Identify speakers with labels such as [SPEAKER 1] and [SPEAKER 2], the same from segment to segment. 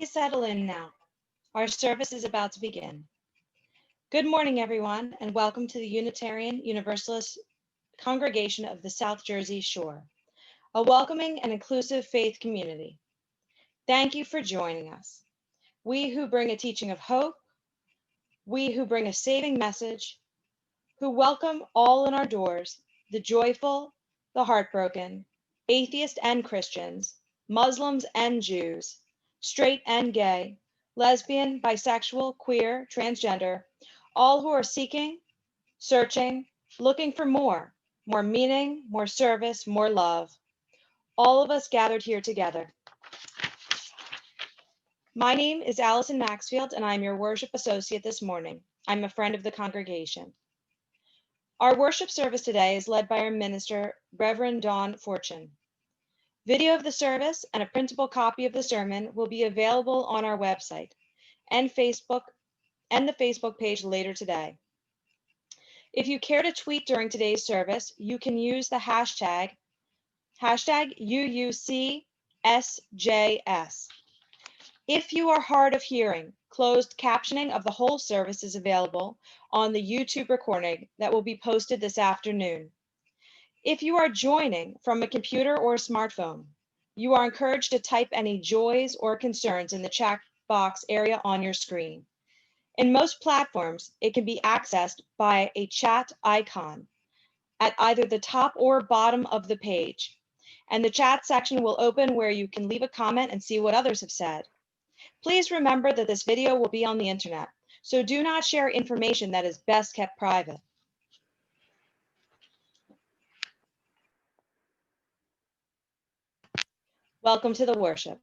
[SPEAKER 1] Please settle in now. Our service is about to begin. Good morning, everyone, and welcome to the Unitarian Universalist Congregation of the South Jersey Shore, a welcoming and inclusive faith community. Thank you for joining us. We who bring a teaching of hope, we who bring a saving message, who welcome all in our doors, the joyful, the heartbroken, atheists and Christians, Muslims and Jews, straight and gay, lesbian, bisexual, queer, transgender, all who are seeking, searching, looking for more meaning, more service, more love. All of us gathered here together. My name is Allison Maxfield, and I'm your worship associate this morning. I'm a friend of the congregation. Our worship service today is led by our minister, Reverend Dawn Fortune. Video of the service and a printable copy of the sermon will be available on our website and Facebook and the Facebook page later today. If you care to tweet during today's service, you can use the hashtag UUCSJS. If you are hard of hearing, closed captioning of the whole service is available on the YouTube recording that will be posted this afternoon. If you are joining from a computer or a smartphone, you are encouraged to type any joys or concerns in the chat box area on your screen. In most platforms, it can be accessed by a chat icon at either the top or bottom of the page, and the chat section will open where you can leave a comment and see what others have said. Please remember that this video will be on the internet, so do not share information that is best kept private. Welcome to the worship.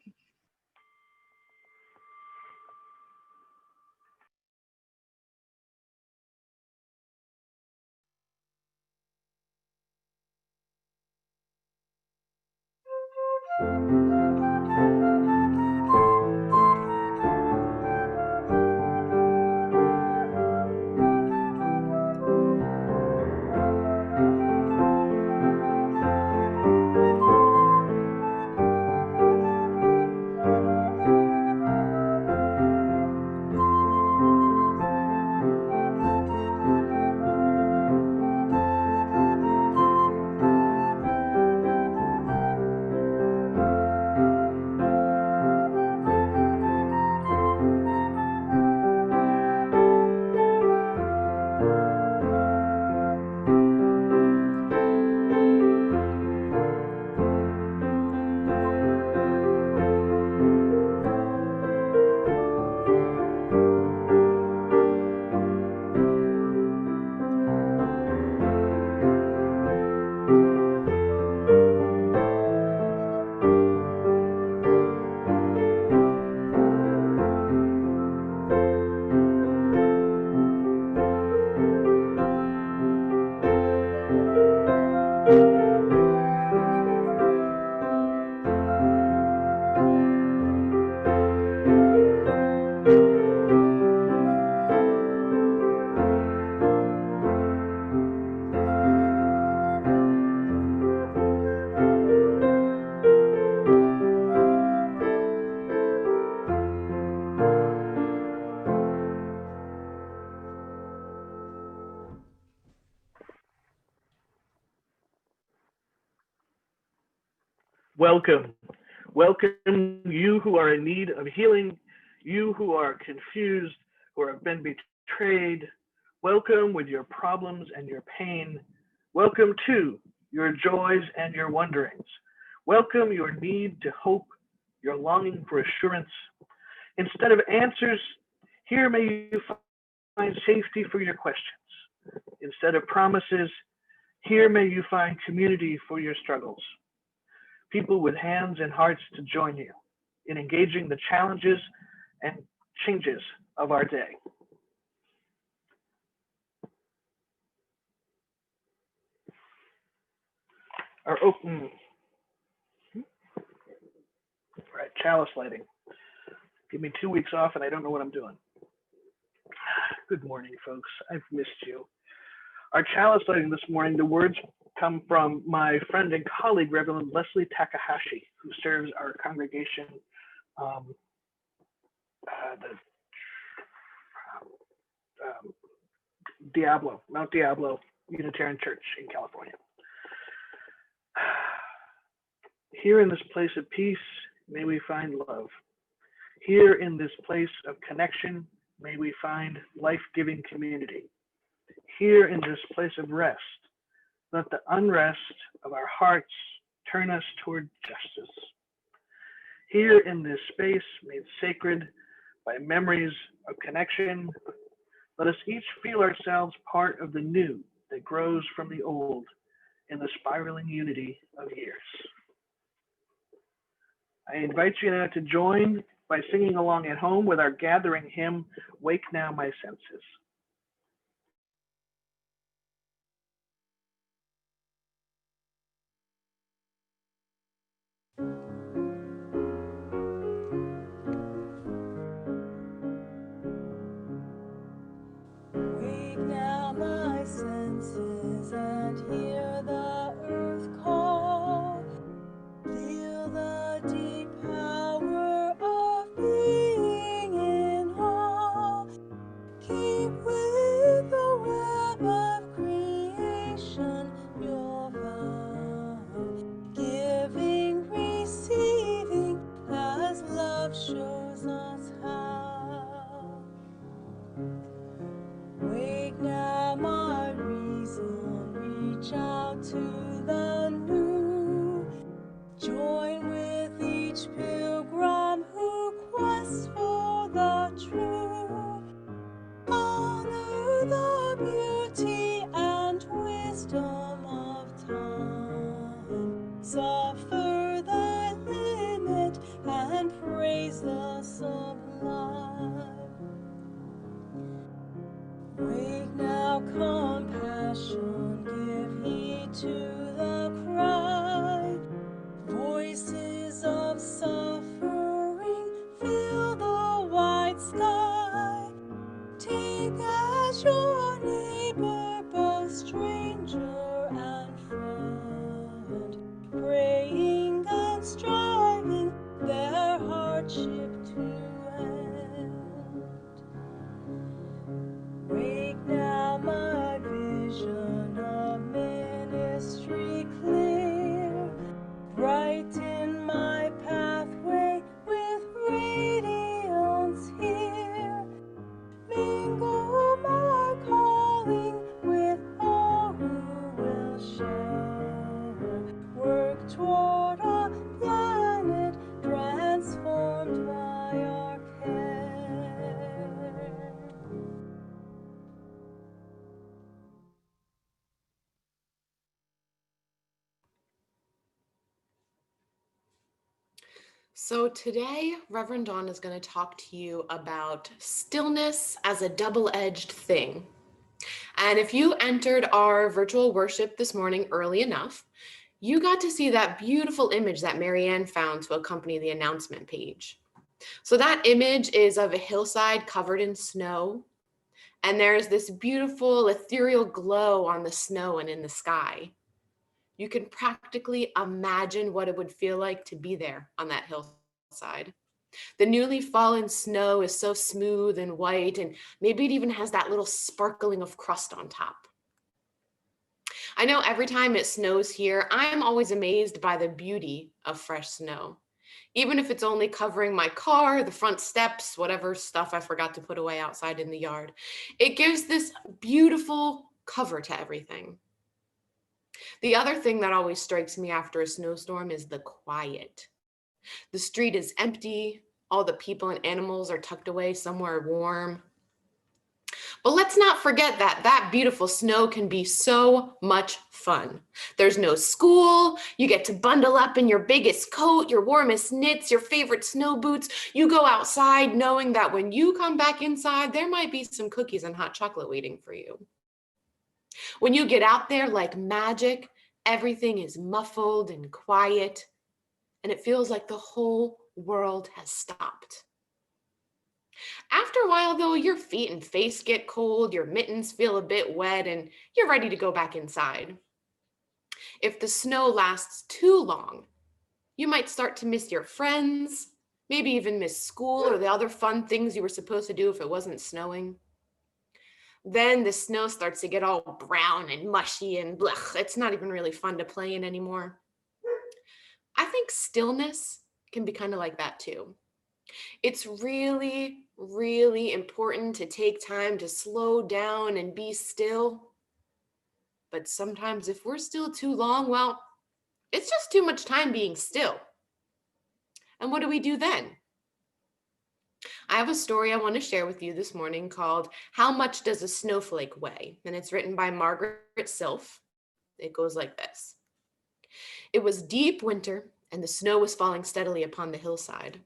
[SPEAKER 2] Welcome. Welcome, you who are in need of healing, you who are confused, who have been betrayed. Welcome with your problems and your pain. Welcome to your joys and your wonderings. Welcome your need to hope, your longing for assurance. Instead of answers, here may you find safety for your questions. Instead of promises, here may you find community for your struggles. People with hands and hearts to join you in engaging the challenges and changes of our day. Our open, right, chalice lighting. Give me 2 weeks off and I don't know what I'm doing. Good morning, folks. I've missed you. Our chalice lighting this morning, the words come from my friend and colleague, Reverend Leslie Takahashi, who serves our congregation Mount Diablo Unitarian Church in California. Here in this place of peace, may we find love. Here in this place of connection, may we find life-giving community. Here in this place of rest, let the unrest of our hearts turn us toward justice. Here in this space made sacred by memories of connection, let us each feel ourselves part of the new that grows from the old in the spiraling unity of years. I invite you now to join by singing along at home with our gathering hymn, Wake Now My Senses.
[SPEAKER 3] Wake now my senses and hear the earth call. Feel the deep power of being in awe. Keep with the web of creation your vow. Giving, receiving as love shows us how. Wake now my reason, reach out to the new. Join with each pilgrim who quests for the true. Honor the beauty and wisdom of time. Suffer thy limit and praise the sublime. Wake now compassion, give heed to the cry. Voices of suffering fill the wide sky. Take as your neighbor both stranger and friend, praying and striving their hardship to end. Wake now my vision of ministry clear. Brighten my pathway with radiance here. Mingle my calling with all who will share. Work toward a planet transformed by our care.
[SPEAKER 4] So today, Reverend Dawn is going to talk to you about stillness as a double-edged thing. And if you entered our virtual worship this morning early enough, you got to see that beautiful image that Marianne found to accompany the announcement page. So that image is of a hillside covered in snow, and there's this beautiful ethereal glow on the snow and in the sky. You can practically imagine what it would feel like to be there on that hillside. The newly fallen snow is so smooth and white, and maybe it even has that little sparkling of crust on top. I know every time it snows here, I'm always amazed by the beauty of fresh snow. Even if it's only covering my car, the front steps, whatever stuff I forgot to put away outside in the yard, it gives this beautiful cover to everything. The other thing that always strikes me after a snowstorm is the quiet. The street is empty. All the people and animals are tucked away somewhere warm. But let's not forget that that beautiful snow can be so much fun. There's no school. You get to bundle up in your biggest coat, your warmest knits, your favorite snow boots. You go outside knowing that when you come back inside, there might be some cookies and hot chocolate waiting for you. When you get out there like magic, everything is muffled and quiet, and it feels like the whole world has stopped. After a while, though, your feet and face get cold, your mittens feel a bit wet, and you're ready to go back inside. If the snow lasts too long, you might start to miss your friends, maybe even miss school or the other fun things you were supposed to do if it wasn't snowing. Then the snow starts to get all brown and mushy and blech, it's not even really fun to play in anymore. I think stillness can be kind of like that too. It's really, really important to take time to slow down and be still. But sometimes if we're still too long, well, it's just too much time being still. And what do we do then? I have a story I want to share with you this morning called How Much Does a Snowflake Weigh? And it's written by Margaret Silf. It goes like this. It was deep winter, and the snow was falling steadily upon the hillside.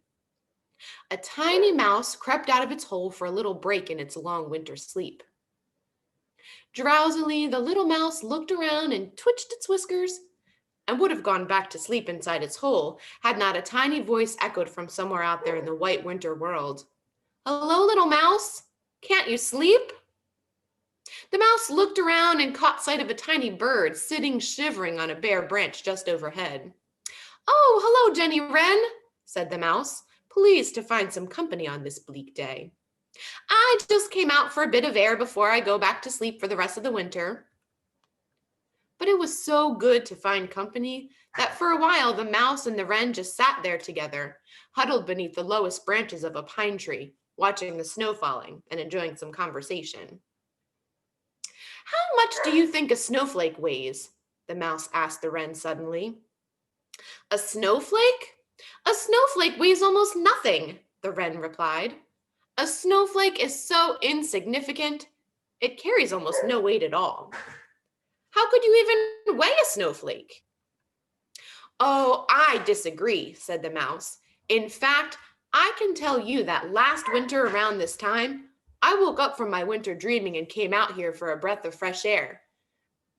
[SPEAKER 4] A tiny mouse crept out of its hole for a little break in its long winter sleep. Drowsily, the little mouse looked around and twitched its whiskers and would have gone back to sleep inside its hole had not a tiny voice echoed from somewhere out there in the white winter world. Hello, little mouse. Can't you sleep? The mouse looked around and caught sight of a tiny bird sitting shivering on a bare branch just overhead. Oh, hello, Jenny Wren, said the mouse, pleased to find some company on this bleak day. I just came out for a bit of air before I go back to sleep for the rest of the winter. But it was so good to find company that for a while the mouse and the wren just sat there together, huddled beneath the lowest branches of a pine tree, watching the snow falling and enjoying some conversation. How much do you think a snowflake weighs? The mouse asked the wren suddenly. A snowflake? A snowflake weighs almost nothing, the wren replied. A snowflake is so insignificant, it carries almost no weight at all. How could you even weigh a snowflake? Oh, I disagree, said the mouse. In fact, I can tell you that last winter around this time, I woke up from my winter dreaming and came out here for a breath of fresh air.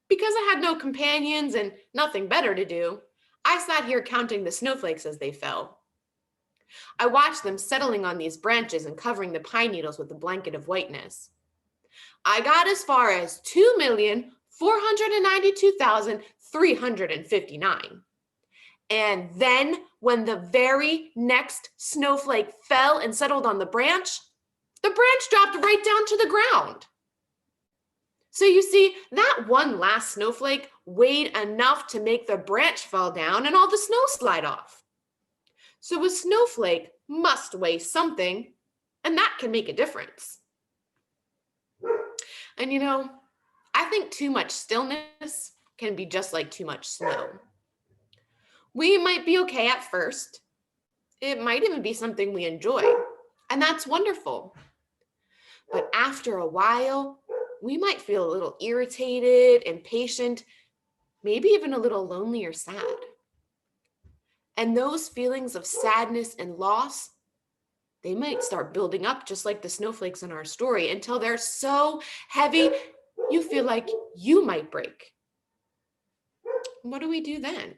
[SPEAKER 4] Because I had no companions and nothing better to do, I sat here counting the snowflakes as they fell. I watched them settling on these branches and covering the pine needles with a blanket of whiteness. I got as far as 2,492,359. And then when the very next snowflake fell and settled on the branch dropped right down to the ground. So you see, that one last snowflake weighed enough to make the branch fall down and all the snow slide off. So a snowflake must weigh something, and that can make a difference. And you know, I think too much stillness can be just like too much snow. We might be okay at first. It might even be something we enjoy, and that's wonderful. But after a while, we might feel a little irritated, impatient, maybe even a little lonely or sad. And those feelings of sadness and loss, they might start building up just like the snowflakes in our story until they're so heavy, you feel like you might break. What do we do then?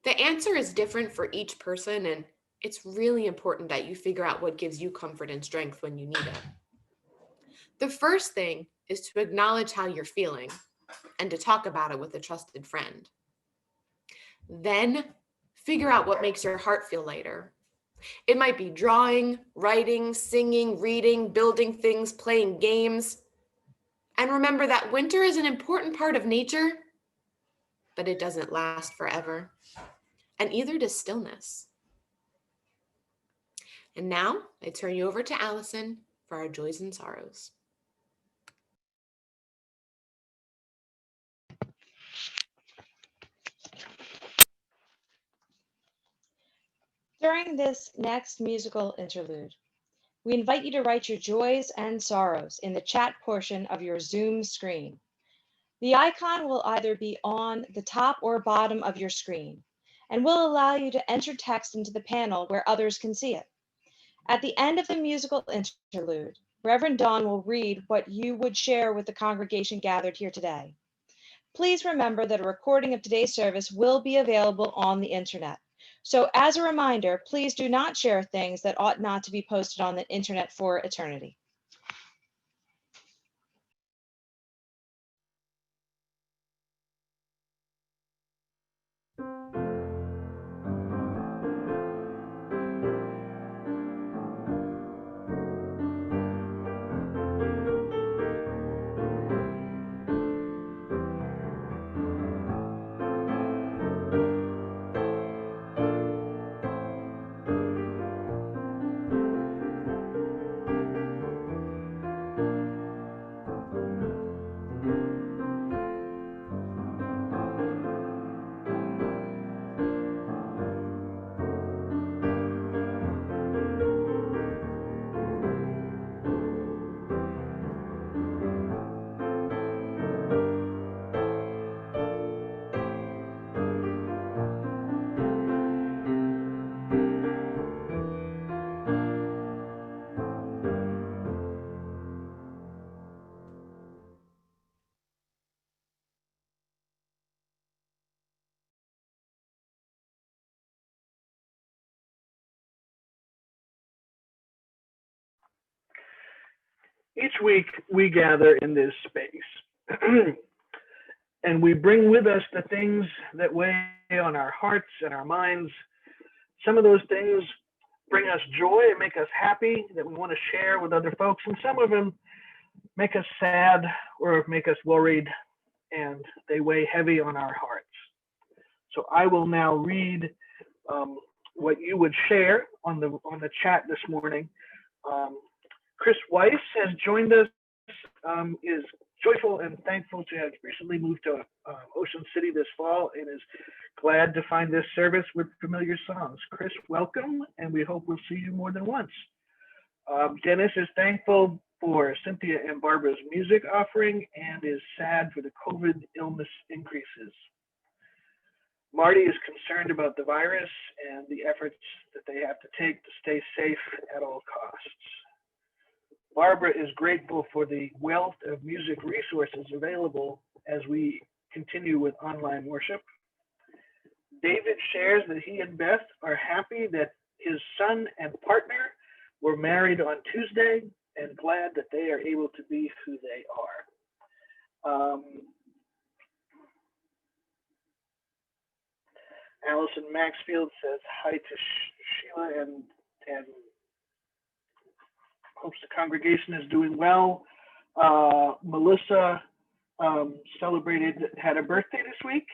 [SPEAKER 4] The answer is different for each person, and it's really important that you figure out what gives you comfort and strength when you need it. The first thing is to acknowledge how you're feeling and to talk about it with a trusted friend. Then figure out what makes your heart feel lighter. It might be drawing, writing, singing, reading, building things, playing games. And remember that winter is an important part of nature, but it doesn't last forever. And either does stillness. And now I turn you over to Allison for our joys and sorrows.
[SPEAKER 1] During this next musical interlude, we invite you to write your joys and sorrows in the chat portion of your Zoom screen. The icon will either be on the top or bottom of your screen and will allow you to enter text into the panel where others can see it. At the end of the musical interlude, Reverend Dawn will read what you would share with the congregation gathered here today. Please remember that a recording of today's service will be available on the internet. So as a reminder, please do not share things that ought not to be posted on the internet for eternity.
[SPEAKER 2] Each week we gather in this space and we bring with us the things that weigh on our hearts and our minds. Some of those things bring us joy and make us happy that we want to share with other folks, and some of them make us sad or make us worried, and they weigh heavy on our hearts. So I will now read what you would share on the chat this morning. Chris Weiss has joined us, is joyful and thankful to have recently moved to Ocean City this fall and is glad to find this service with familiar songs. Chris, welcome, and we hope we'll see you more than once. Dennis is thankful for Cynthia and Barbara's music offering and is sad for the COVID illness increases. Marty is concerned about the virus and the efforts that they have to take to stay safe at all costs. Barbara is grateful for the wealth of music resources available as we continue with online worship. David shares that he and Beth are happy that his son and partner were married on Tuesday and glad that they are able to be who they are. Allison Maxfield says hi to Sheila and hopes the congregation is doing well. Melissa had a birthday this week.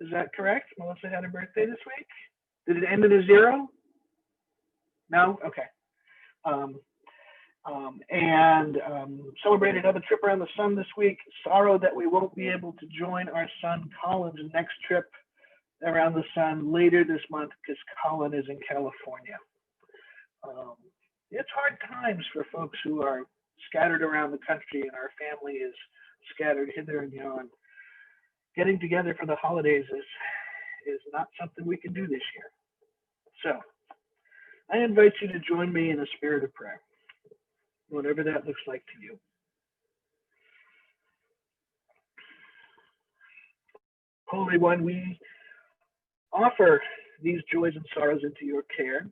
[SPEAKER 2] Is that correct? Melissa had a birthday this week? Did it end in a 0? No? Okay. And celebrated another trip around the sun this week. Sorrow that we won't be able to join our son Colin's next trip around the sun later this month because Colin is in California. It's hard times for folks who are scattered around the country, and our family is scattered hither and yon. Getting together for the holidays is not something we can do this year. So I invite you to join me in a spirit of prayer, whatever that looks like to you. Holy One, we offer these joys and sorrows into your care.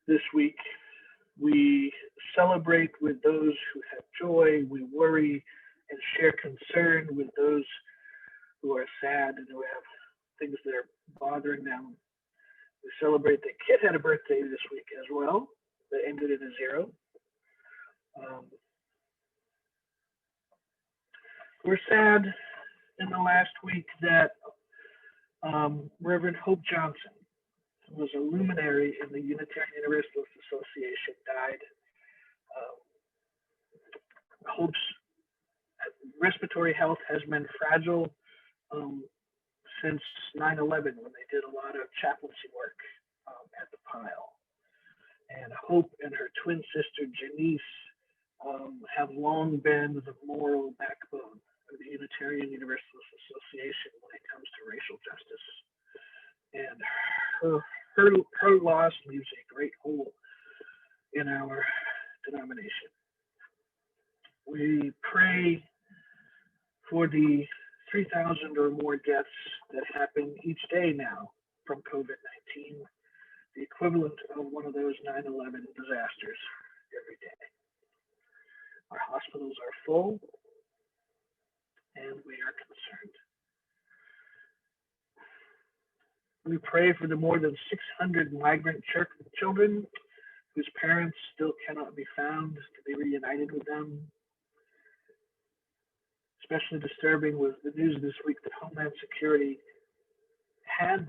[SPEAKER 2] This week, we celebrate with those who have joy, we worry and share concern with those who are sad and who have things that are bothering them. We celebrate that Kit had a birthday this week as well, that ended in a 0. We're sad in the last week that Reverend Hope Johnson, who was a luminary in the Unitarian Universalist Association, died. Hope's respiratory health has been fragile since 9/11, when they did a lot of chaplaincy work at the Pile. And Hope and her twin sister Janice have long been the moral backbone of the Unitarian Universalist Association when it comes to racial justice. And her loss leaves a great hole in our denomination. We pray for the 3,000 or more deaths that happen each day now from COVID-19, the equivalent of one of those 9/11 disasters every day. Our hospitals are full, and we are concerned. We pray for the more than 600 migrant children whose parents still cannot be found to be reunited with them. Especially disturbing was the news this week that Homeland Security had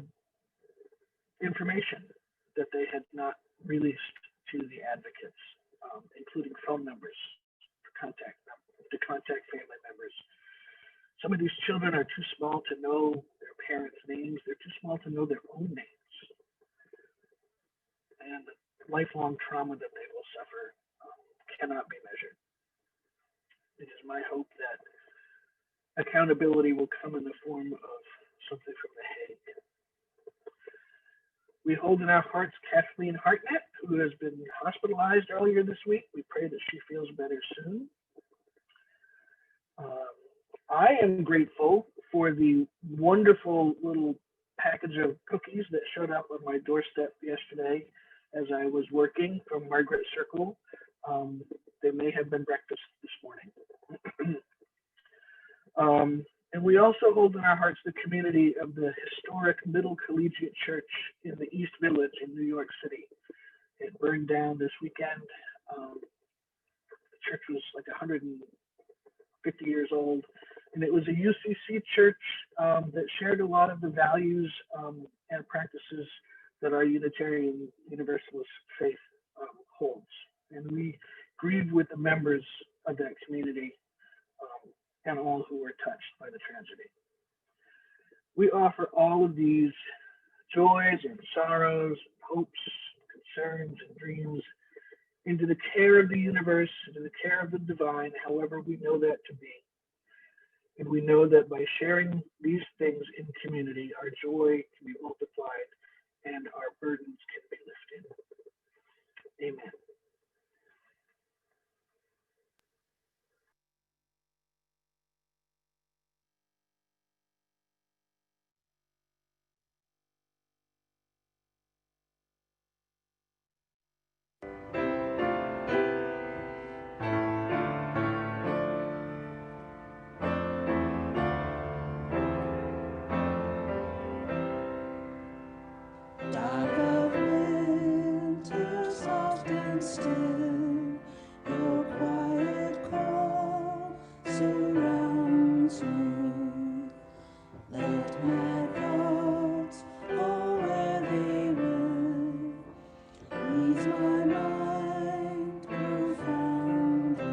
[SPEAKER 2] information that they had not released to the advocates, including phone numbers to contact family members. Some of these children are too small to know their parents' names. They're too small to know their own names. And lifelong trauma that they will suffer cannot be measured. It is my hope that accountability will come in the form of something from The Hague. We hold in our hearts Kathleen Hartnett, who has been hospitalized earlier this week. We pray that she feels better soon. I am grateful for the wonderful little package of cookies that showed up on my doorstep yesterday as I was working from Margaret Circle. They may have been breakfast this morning. And we also hold in our hearts the community of the historic Middle Collegiate Church in the East Village in New York City. It burned down this weekend. The church was like 150 years old, and it was a UCC church that shared a lot of the values and practices that our Unitarian Universalist faith holds. And we grieve with the members of that community and all who were touched by the tragedy. We offer all of these joys and sorrows, hopes, concerns, and dreams into the care of the universe, into the care of the divine, however we know that to be. And we know that by sharing these things in community, our joy can be multiplied and our burdens can be lifted. Amen.
[SPEAKER 3] Dark of winter, soft and still, your quiet call surrounds me. Let my thoughts go where they will, ease my mind profoundly,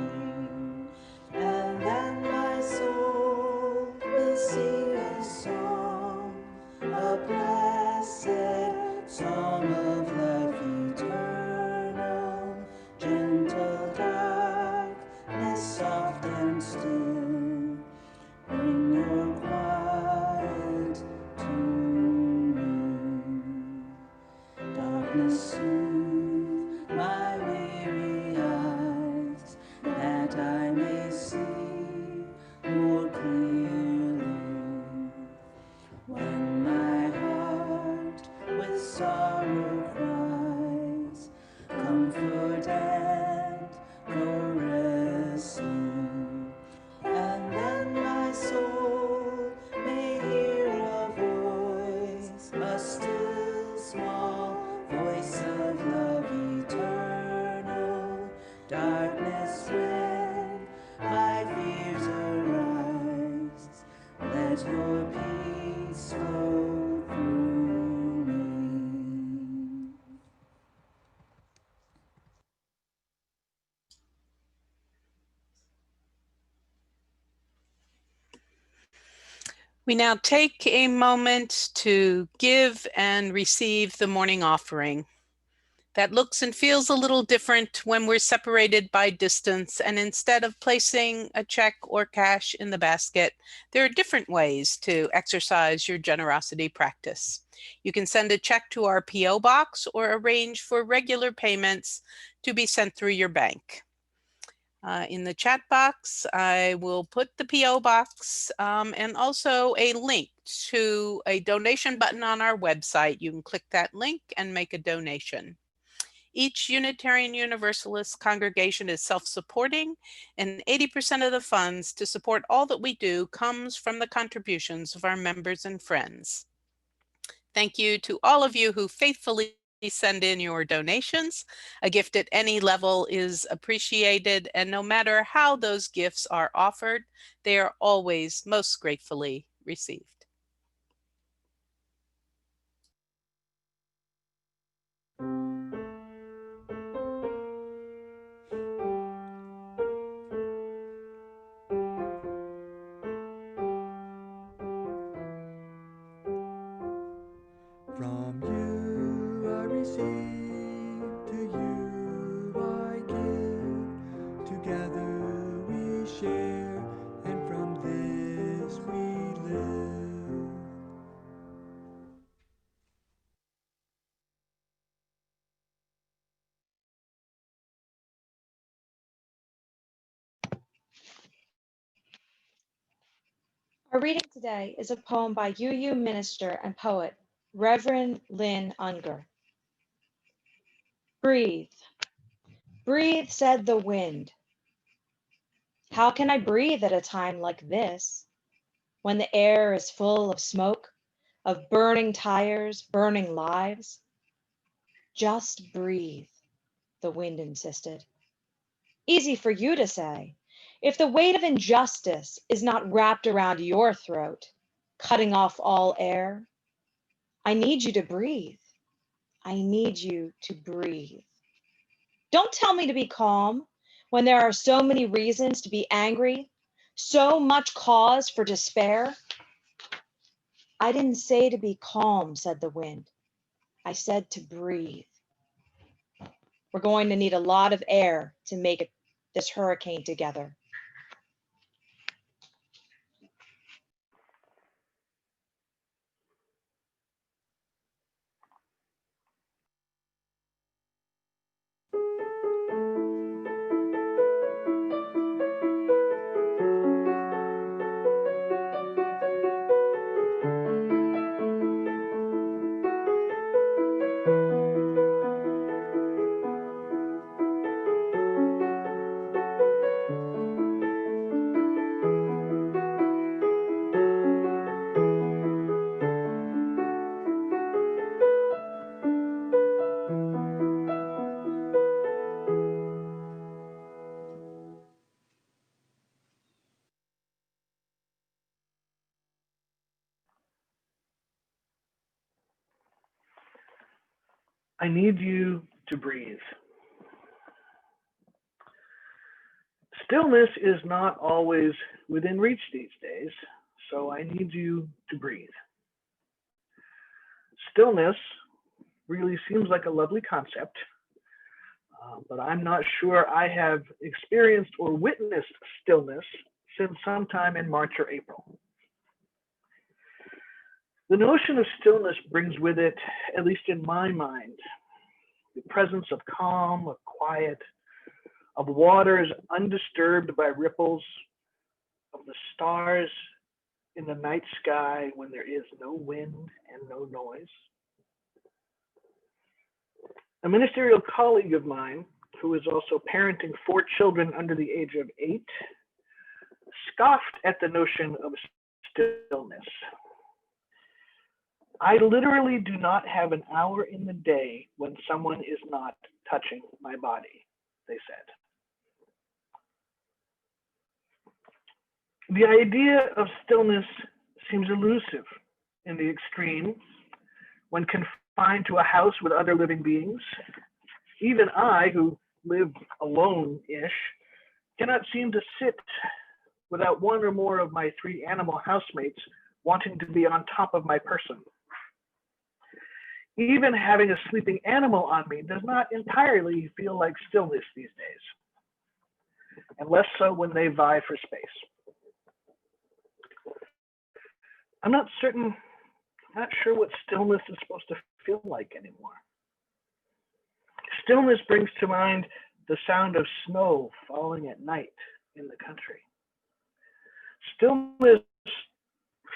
[SPEAKER 3] and then my soul will sing a song, a blessed song of life eternal, gentle darkness, soft and still. Bring your quiet to me. Darkness, soothe my weary eyes, that I may see more clearly. When my heart with sorrow cries, comfort and caress me. And then my soul may hear a voice, a still small voice of love eternal. Darkness, when my fears arise, let your peace flow through me.
[SPEAKER 5] We now take a moment to give and receive the morning offering. That looks and feels a little different when we're separated by distance, and instead of placing a check or cash in the basket, there are different ways to exercise your generosity practice. You can send a check to our P.O. box or arrange for regular payments to be sent through your bank. In the chat box, I will put the P.O. box and also a link to a donation button on our website. You can click that link and make a donation. Each Unitarian Universalist congregation is self-supporting, and 80% of the funds to support all that we do comes from the contributions of our members and friends. Thank you to all of you who faithfully send in your donations. A gift at any level is appreciated, and no matter how those gifts are offered, they are always most gratefully received.
[SPEAKER 6] From you I receive, to you I give. Together we share, and from this we live.
[SPEAKER 1] Our reading today is a poem by UU minister and poet, Reverend Lynn Unger. Breathe. Breathe, said the wind. How can I breathe at a time like this, when the air is full of smoke, of burning tires, burning lives? Just breathe, the wind insisted. Easy for you to say. If the weight of injustice is not wrapped around your throat, cutting off all air, I need you to breathe. I need you to breathe. Don't tell me to be calm when there are so many reasons to be angry, so much cause for despair. I didn't say to be calm, said the wind. I said to breathe. We're going to need a lot of air to make this hurricane together.
[SPEAKER 2] I need you to breathe. Stillness is not always within reach these days, so I need you to breathe. Stillness really seems like a lovely concept, but I'm not sure I have experienced or witnessed stillness since sometime in March or April. The notion of stillness brings with it, at least in my mind, the presence of calm, of quiet, of waters undisturbed by ripples, of the stars in the night sky when there is no wind and no noise. A ministerial colleague of mine, who is also parenting 4 children under the age of 8, scoffed at the notion of stillness. I literally do not have an hour in the day when someone is not touching my body, they said. The idea of stillness seems elusive in the extreme when confined to a house with other living beings. Even I, who live alone-ish, cannot seem to sit without one or more of my 3 animal housemates wanting to be on top of my person. Even having a sleeping animal on me does not entirely feel like stillness these days, and less so when they vie for space. I'm not sure what stillness is supposed to feel like anymore. Stillness brings to mind the sound of snow falling at night in the country. Stillness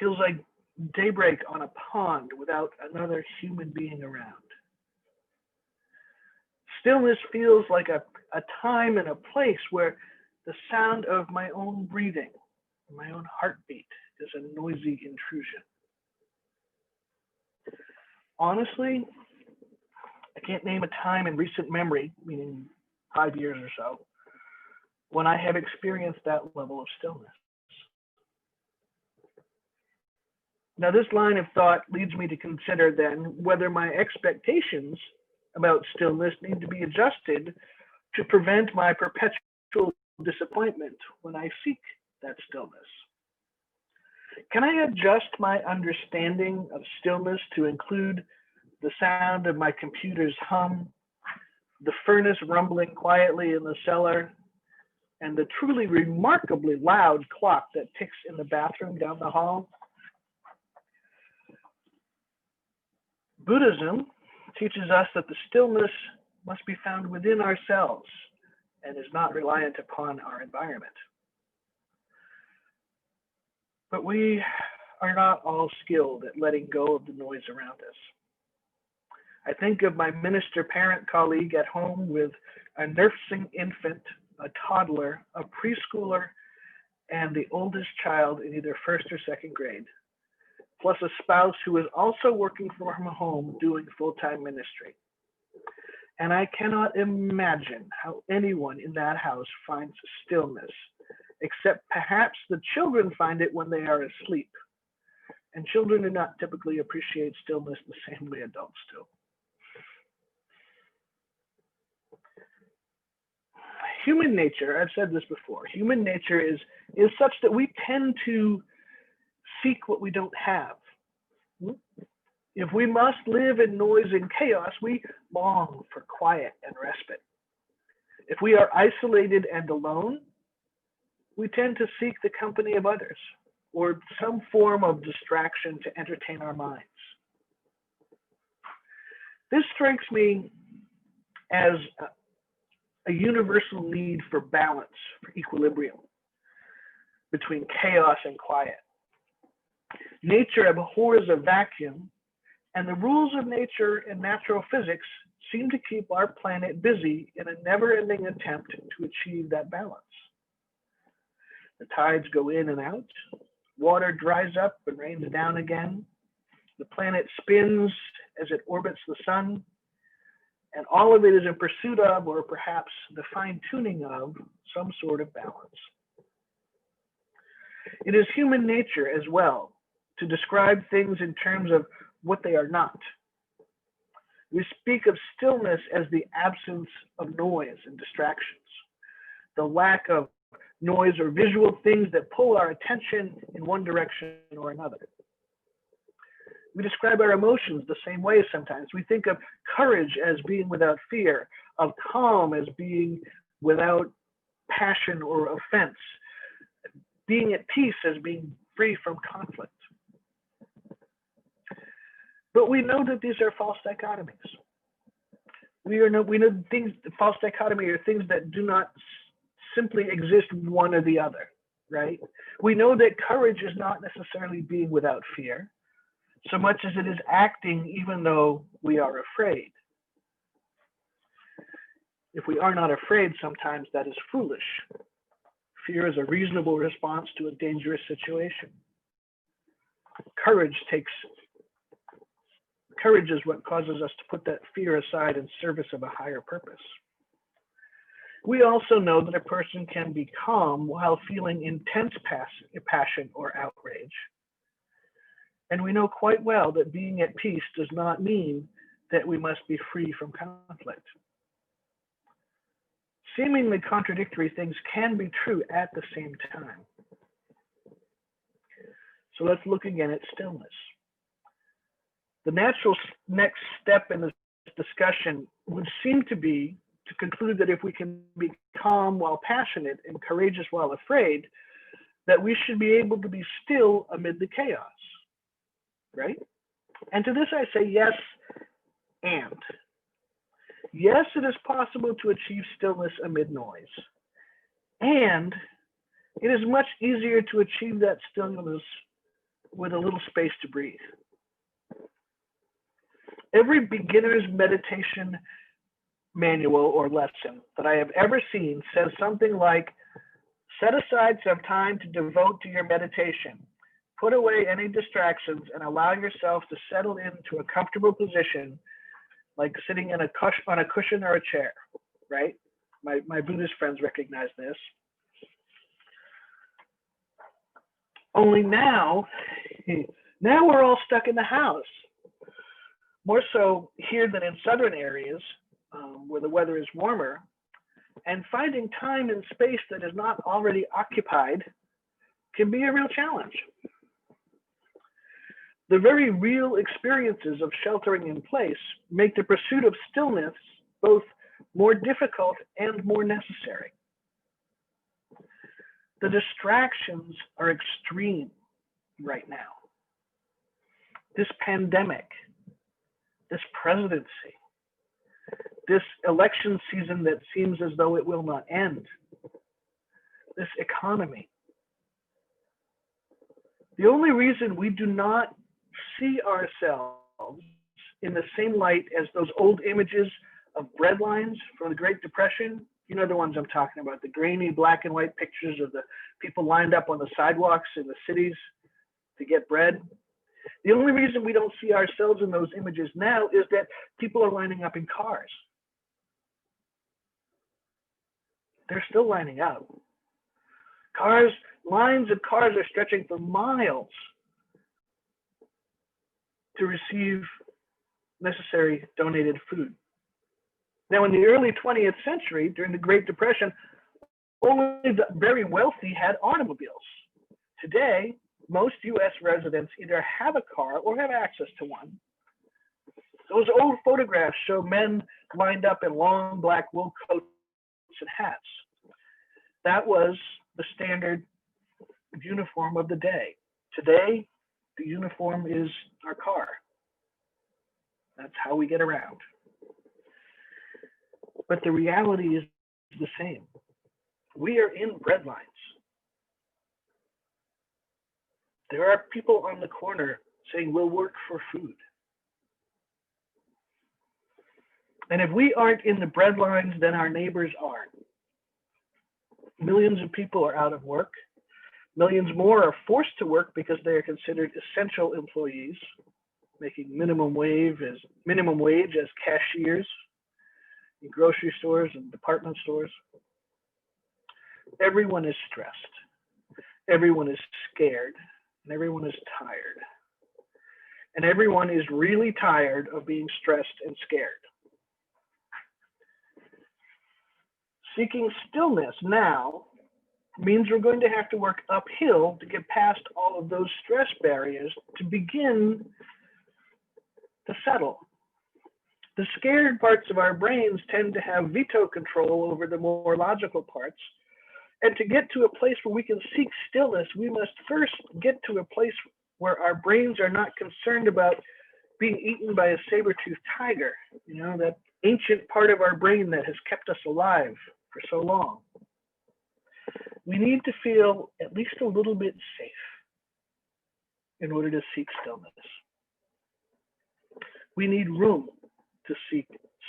[SPEAKER 2] feels like daybreak on a pond without another human being around. Stillness feels like a time and a place where the sound of my own breathing, my own heartbeat is a noisy intrusion. Honestly, I can't name a time in recent memory, meaning 5 years or so, when I have experienced that level of stillness. Now, this line of thought leads me to consider then whether my expectations about stillness need to be adjusted to prevent my perpetual disappointment when I seek that stillness. Can I adjust my understanding of stillness to include the sound of my computer's hum, the furnace rumbling quietly in the cellar, and the truly remarkably loud clock that ticks in the bathroom down the hall? Buddhism teaches us that the stillness must be found within ourselves and is not reliant upon our environment. But we are not all skilled at letting go of the noise around us. I think of my minister parent colleague at home with a nursing infant, a toddler, a preschooler, and the oldest child in either first or second grade, plus a spouse who is also working from home doing full-time ministry. And I cannot imagine how anyone in that house finds stillness, except perhaps the children find it when they are asleep. And children do not typically appreciate stillness the same way adults do. Human nature, I've said this before, human nature is such that we tend to seek what we don't have. If we must live in noise and chaos, we long for quiet and respite. If we are isolated and alone, we tend to seek the company of others or some form of distraction to entertain our minds. This strikes me as a universal need for balance, for equilibrium between chaos and quiet. Nature abhors a vacuum, and the rules of nature and natural physics seem to keep our planet busy in a never-ending attempt to achieve that balance. The tides go in and out, water dries up and rains down again, the planet spins as it orbits the sun, and all of it is in pursuit of, or perhaps the fine-tuning of, some sort of balance. It is human nature as well to describe things in terms of what they are not. We speak of stillness as the absence of noise and distractions, the lack of noise or visual things that pull our attention in one direction or another. We describe our emotions the same way sometimes. We think of courage as being without fear, of calm as being without passion or offense, being at peace as being free from conflict. But we know that these are false dichotomies. We know things, false dichotomy are things that do not simply exist one or the other, right? We know that courage is not necessarily being without fear, so much as it is acting even though we are afraid. If we are not afraid, sometimes that is foolish. Fear is a reasonable response to a dangerous situation. Courage is what causes us to put that fear aside in service of a higher purpose. We also know that a person can be calm while feeling intense passion or outrage. And we know quite well that being at peace does not mean that we must be free from conflict. Seemingly contradictory things can be true at the same time. So let's look again at stillness. The natural next step in this discussion would seem to be to conclude that if we can be calm while passionate and courageous while afraid, that we should be able to be still amid the chaos, right? And to this I say yes, and. Yes, it is possible to achieve stillness amid noise. And it is much easier to achieve that stillness with a little space to breathe. Every beginner's meditation manual or lesson that I have ever seen says something like, set aside some time to devote to your meditation. Put away any distractions and allow yourself to settle into a comfortable position, like sitting in on a cushion or a chair, right? My Buddhist friends recognize this. Only now we're all stuck in the house. More so here than in southern areas where the weather is warmer, and finding time and space that is not already occupied can be a real challenge. The very real experiences of sheltering in place make the pursuit of stillness both more difficult and more necessary. The distractions are extreme right now. This pandemic, this presidency, this election season that seems as though it will not end, this economy. The only reason we do not see ourselves in the same light as those old images of bread lines from the Great Depression. You know the ones I'm talking about, the grainy black and white pictures of the people lined up on the sidewalks in the cities to get bread. The only reason we don't see ourselves in those images now is that people are lining up in cars. They're still lining up. Lines of cars are stretching for miles to receive necessary donated food. Now, in the early 20th century, during the Great Depression, only the very wealthy had automobiles. Today, most US residents either have a car or have access to one. Those old photographs show men lined up in long black wool coats and hats. That was the standard uniform of the day. Today, the uniform is our car. That's how we get around. But the reality is the same. We are in bread lines. There are people on the corner saying, we'll work for food. And if we aren't in the bread lines, then our neighbors are. Millions of people are out of work. Millions more are forced to work because they are considered essential employees, making minimum wage as cashiers in grocery stores and department stores. Everyone is stressed. Everyone is scared. And everyone is tired. And everyone is really tired of being stressed and scared. Seeking stillness now means we're going to have to work uphill to get past all of those stress barriers to begin to settle. The scared parts of our brains tend to have veto control over the more logical parts. And to get to a place where we can seek stillness, we must first get to a place where our brains are not concerned about being eaten by a saber-toothed tiger, you know, that ancient part of our brain that has kept us alive for so long. We need to feel at least a little bit safe in order to seek stillness. We need room to seek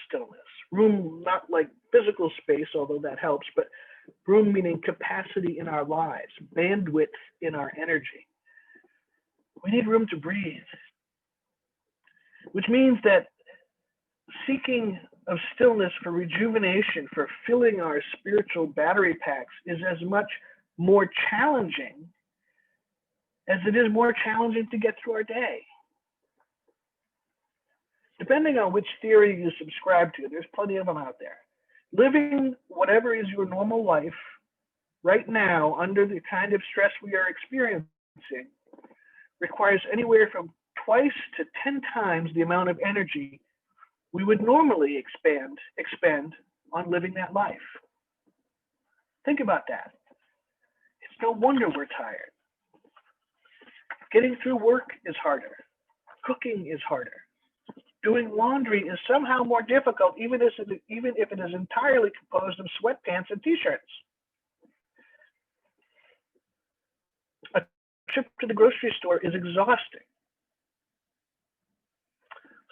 [SPEAKER 2] stillness. Room not like physical space, although that helps, but room meaning capacity in our lives, bandwidth in our energy. We need room to breathe, which means that seeking of stillness for rejuvenation, for filling our spiritual battery packs is as much more challenging as it is more challenging to get through our day. Depending on which theory you subscribe to, there's plenty of them out there. Living whatever is your normal life right now under the kind of stress we are experiencing requires anywhere from twice to 10 times the amount of energy we would normally expend on living that life. Think about that. It's no wonder we're tired. Getting through work is harder. Cooking is harder. Doing laundry is somehow more difficult, even if it is entirely composed of sweatpants and t-shirts. A trip to the grocery store is exhausting.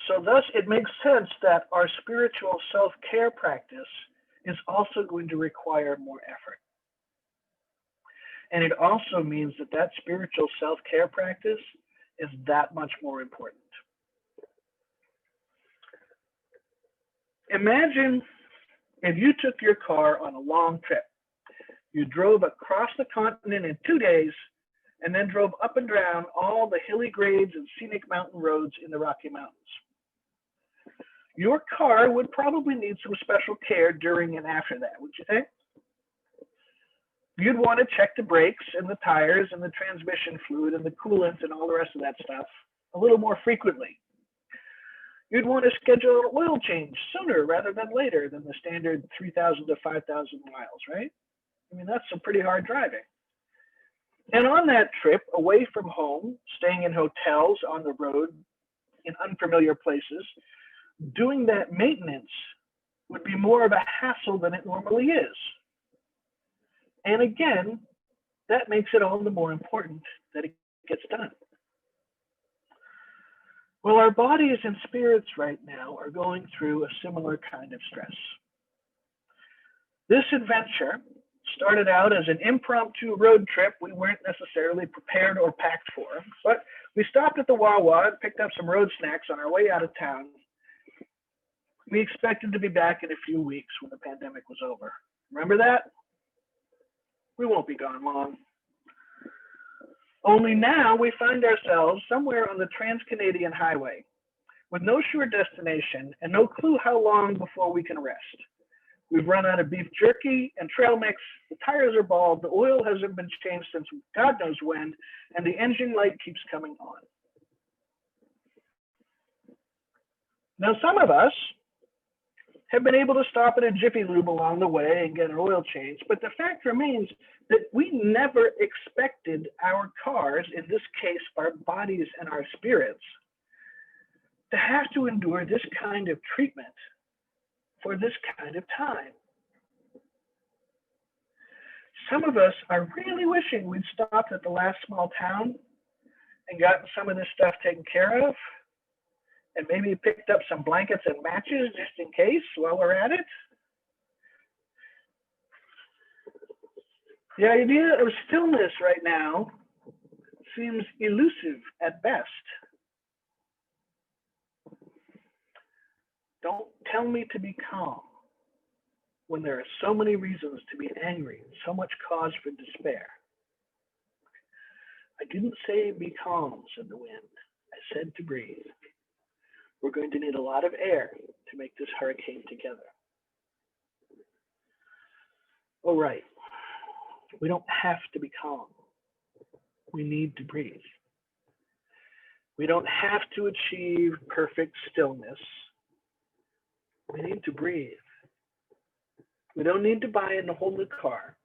[SPEAKER 2] So thus, it makes sense that our spiritual self-care practice is also going to require more effort. And it also means that that spiritual self-care practice is that much more important. Imagine if you took your car on a long trip. You drove across the continent in 2 days and then drove up and down all the hilly grades and scenic mountain roads in the Rocky Mountains. Your car would probably need some special care during and after that, would you think? You'd want to check the brakes and the tires and the transmission fluid and the coolant and all the rest of that stuff a little more frequently. You'd want to schedule an oil change sooner rather than later than the standard 3,000 to 5,000 miles, right? I mean, that's some pretty hard driving. And on that trip, away from home, staying in hotels on the road, in unfamiliar places, doing that maintenance would be more of a hassle than it normally is. And again, that makes it all the more important that it gets done. Well, our bodies and spirits right now are going through a similar kind of stress. This adventure started out as an impromptu road trip we weren't necessarily prepared or packed for, but we stopped at the Wawa and picked up some road snacks on our way out of town. We expected to be back in a few weeks when the pandemic was over. Remember that? We won't be gone long. Only now we find ourselves somewhere on the Trans-Canadian Highway with no sure destination and no clue how long before we can rest. We've run out of beef jerky and trail mix, the tires are bald, the oil hasn't been changed since God knows when, and the engine light keeps coming on. Now, some of us have been able to stop at a Jiffy Lube along the way and get an oil change, but the fact remains that we never expected our cars, in this case, our bodies and our spirits, to have to endure this kind of treatment for this kind of time. Some of us are really wishing we'd stopped at the last small town and gotten some of this stuff taken care of, and maybe picked up some blankets and matches just in case while we're at it. The idea of stillness right now seems elusive at best. Don't tell me to be calm when there are so many reasons to be angry and so much cause for despair. I didn't say be calm, said the wind. I said to breathe. We're going to need a lot of air to make this hurricane together. Oh, right. We don't have to be calm. We need to breathe. We don't have to achieve perfect stillness. We need to breathe. We don't need to buy a whole new car.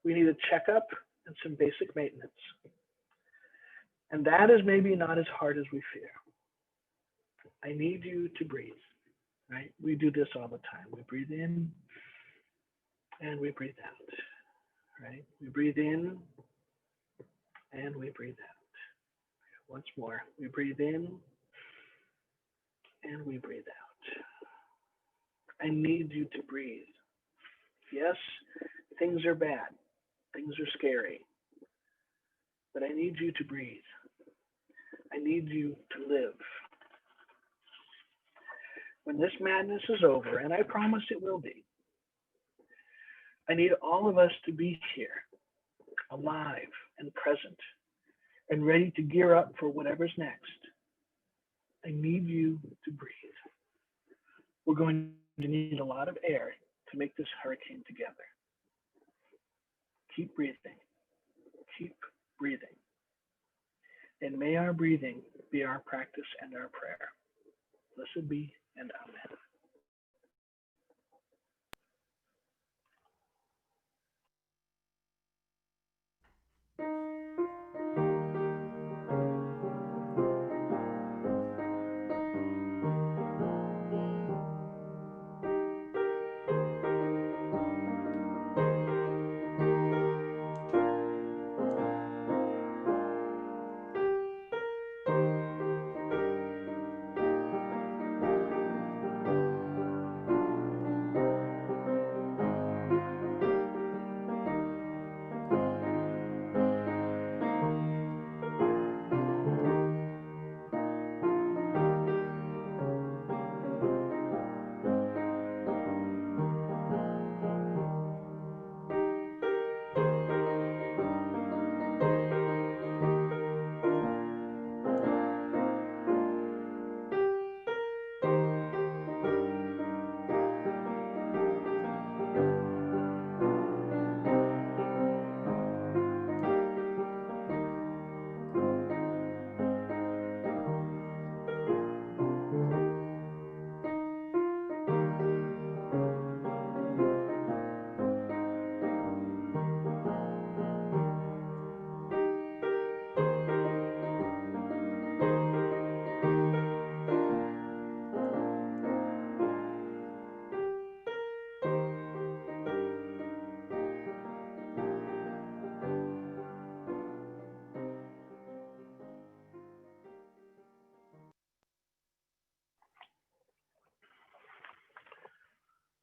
[SPEAKER 2] We need a checkup and some basic maintenance. And that is maybe not as hard as we fear. I need you to breathe, right? We do this all the time. We breathe in and we breathe out, right? We breathe in and we breathe out. Once more, we breathe in and we breathe out. I need you to breathe. Yes, things are bad. Things are scary. But I need you to breathe. I need you to live. When this madness is over, and I promise it will be, I need all of us to be here, alive and present, and ready to gear up for whatever's next. I need you to breathe. We're going to need a lot of air to make this hurricane together. Keep breathing. Keep breathing. And may our breathing be our practice and our prayer. Blessed be and amen.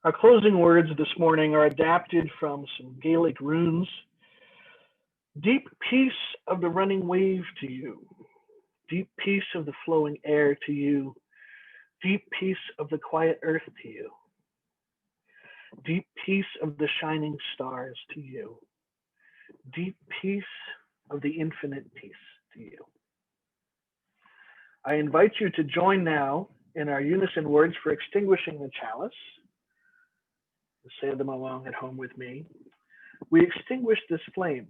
[SPEAKER 2] Our closing words this morning are adapted from some Gaelic runes. Deep peace of the running wave to you. Deep peace of the flowing air to you. Deep peace of the quiet earth to you. Deep peace of the shining stars to you. Deep peace of the infinite peace to you. I invite you to join now in our unison words for extinguishing the chalice. Say them along at home with me. We extinguish this flame,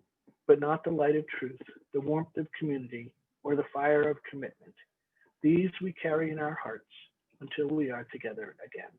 [SPEAKER 2] but not the light of truth, the warmth of community, or the fire of commitment. These we carry in our hearts until we are together again.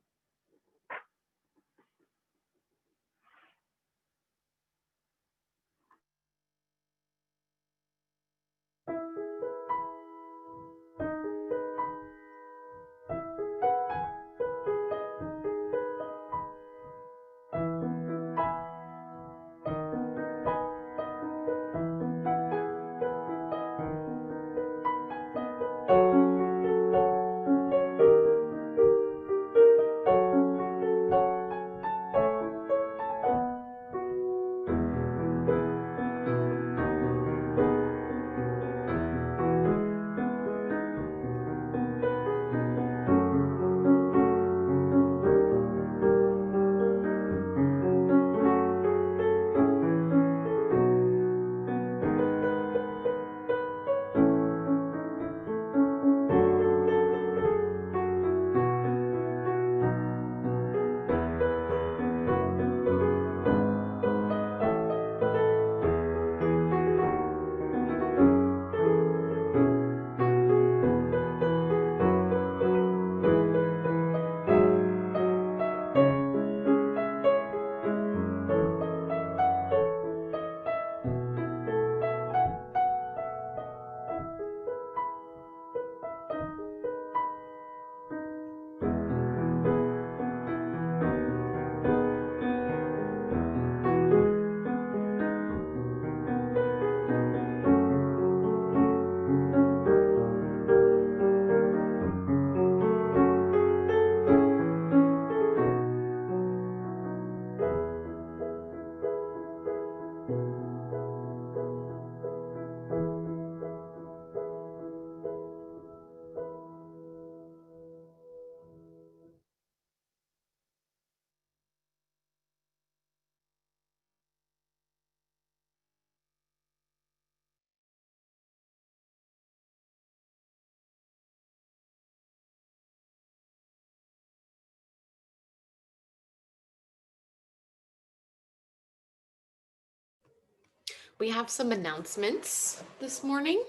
[SPEAKER 4] We have some announcements this morning.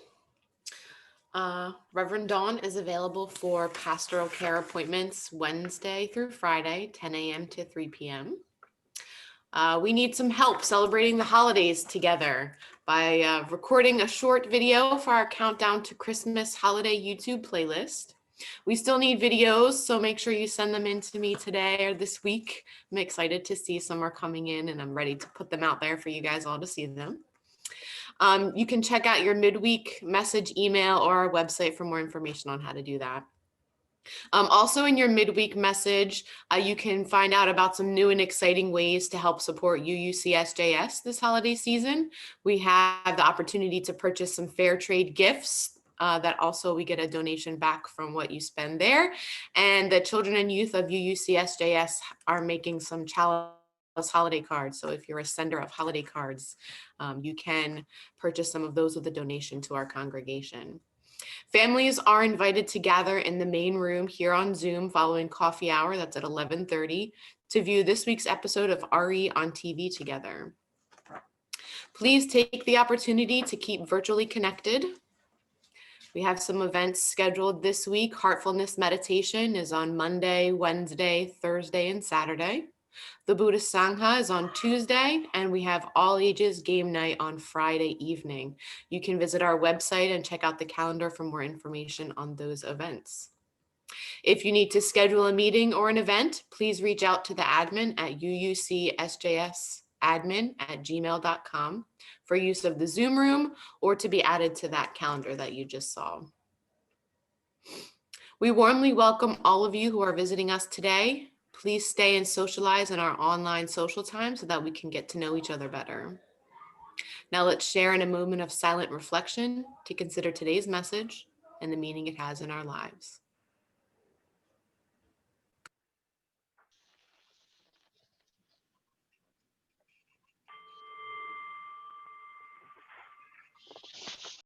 [SPEAKER 4] Reverend Dawn is available for pastoral care appointments Wednesday through Friday, 10 a.m. to 3 p.m. We need some help celebrating the holidays together by recording a short video for our Countdown to Christmas holiday YouTube playlist. We still need videos, so make sure you send them in to me today or this week. I'm excited to see some are coming in, and I'm ready to put them out there for you guys all to see them. You can check out your midweek message email or our website for more information on how to do that. Also in your midweek message, you can find out about some new and exciting ways to help support UUCSJS this holiday season. We have the opportunity to purchase some fair trade gifts that also we get a donation back from what you spend there. And the children and youth of UUCSJS are making some holiday cards. So if you're a sender of holiday cards, you can purchase some of those with a donation to our congregation. Families are invited to gather in the main room here on Zoom following coffee hour, that's at 11:30, to view this week's episode of RE on TV together. Please take the opportunity to keep virtually connected. We have some events scheduled this week. Heartfulness meditation is on Monday, Wednesday, Thursday, and Saturday. The Buddhist Sangha is on Tuesday, and we have all ages game night on Friday evening. You can visit our website and check out the calendar for more information on those events. If you need to schedule a meeting or an event, please reach out to the admin at uucsjsadmin@gmail.com for use of the Zoom room or to be added to that calendar that you just saw. We warmly welcome all of you who are visiting us today. Please stay and socialize in our online social time so that we can get to know each other better. Now let's share in a moment of silent reflection to consider today's message and the meaning it has in our lives.